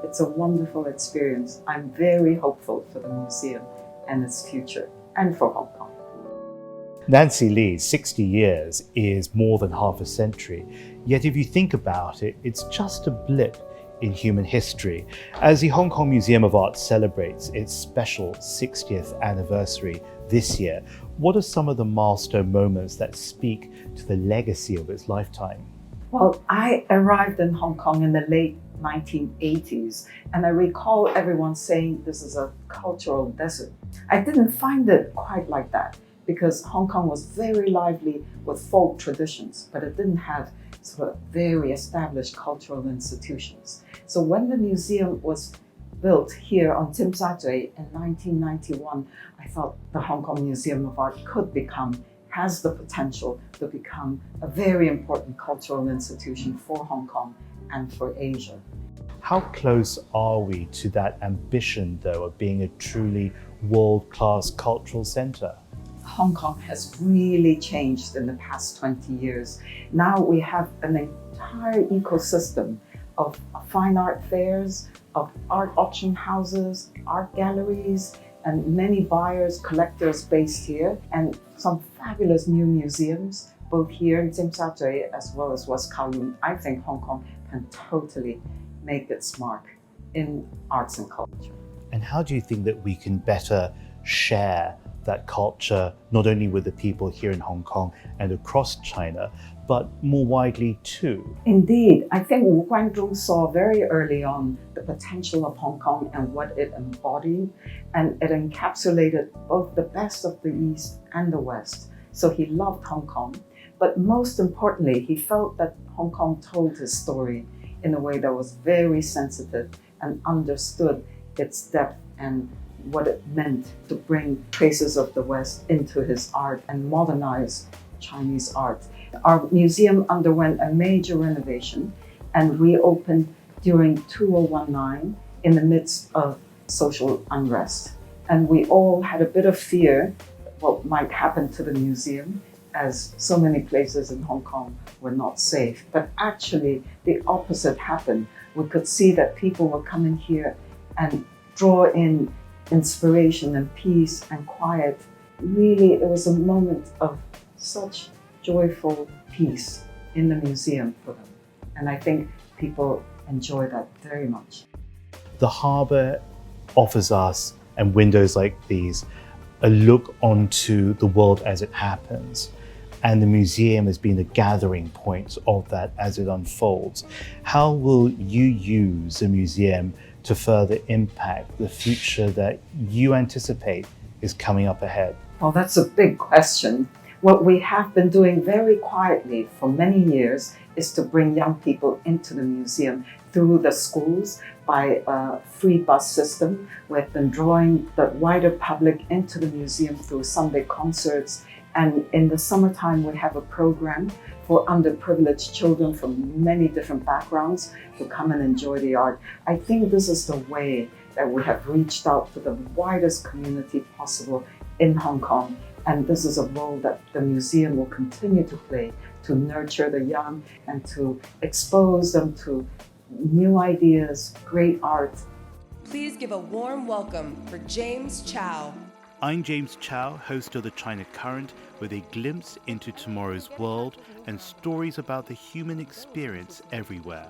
It's a wonderful experience. I'm very hopeful for the museum and its future, and for Hong Kong. Nancy Lee's 60 years is more than half a century, yet if you think about it, it's just a blip in human history. As the Hong Kong Museum of Art celebrates its special 60th anniversary this year, what are some of the milestone moments that speak to the legacy of its lifetime? Well, I arrived in Hong Kong in the late 1980s, and I recall everyone saying this is a cultural desert. I didn't find it quite like that, because Hong Kong was very lively with folk traditions, but it didn't have sort of very established cultural institutions. So when the museum was built here on Tsim Sha Tsui in 1991, I thought the Hong Kong Museum of Art has the potential to become a very important cultural institution for Hong Kong and for Asia. How close are we to that ambition, though, of being a truly world-class cultural centre? Hong Kong has really changed in the past 20 years. Now we have an entire ecosystem of fine art fairs, of art auction houses, art galleries, and many buyers, collectors based here, and some fabulous new museums, both here in Tsim Sha Tsui as well as West Kowloon. I think Hong Kong can totally make its mark in arts and culture. And how do you think that we can better share that culture, not only with the people here in Hong Kong and across China, but more widely too? Indeed, I think Wu Guangzhong saw very early on the potential of Hong Kong and what it embodied, and it encapsulated both the best of the East and the West. So he loved Hong Kong, but most importantly, he felt that Hong Kong told his story in a way that was very sensitive and understood its depth and what it meant to bring traces of the West into his art and modernize Chinese art. Our museum underwent a major renovation and reopened during 2019 in the midst of social unrest. And we all had a bit of fear what might happen to the museum, as so many places in Hong Kong were not safe. But actually, the opposite happened. We could see that people were coming here and draw in inspiration and peace and quiet. Really, it was a moment of such joyful peace in the museum for them. And I think people enjoy that very much. The harbour offers us, and windows like these, a look onto the world as it happens. And the museum has been the gathering point of that as it unfolds. How will you use the museum to further impact the future that you anticipate is coming up ahead? Well, that's a big question. What we have been doing very quietly for many years is to bring young people into the museum through the schools by a free bus system. We've been drawing the wider public into the museum through Sunday concerts. And in the summertime, we have a program for underprivileged children from many different backgrounds to come and enjoy the art. I think this is the way that we have reached out to the widest community possible in Hong Kong. And this is a role that the museum will continue to play to nurture the young and to expose them to new ideas, great art. Please give a warm welcome for James Chau. I'm James Chau, host of the China Current, with a glimpse into tomorrow's world and stories about the human experience everywhere.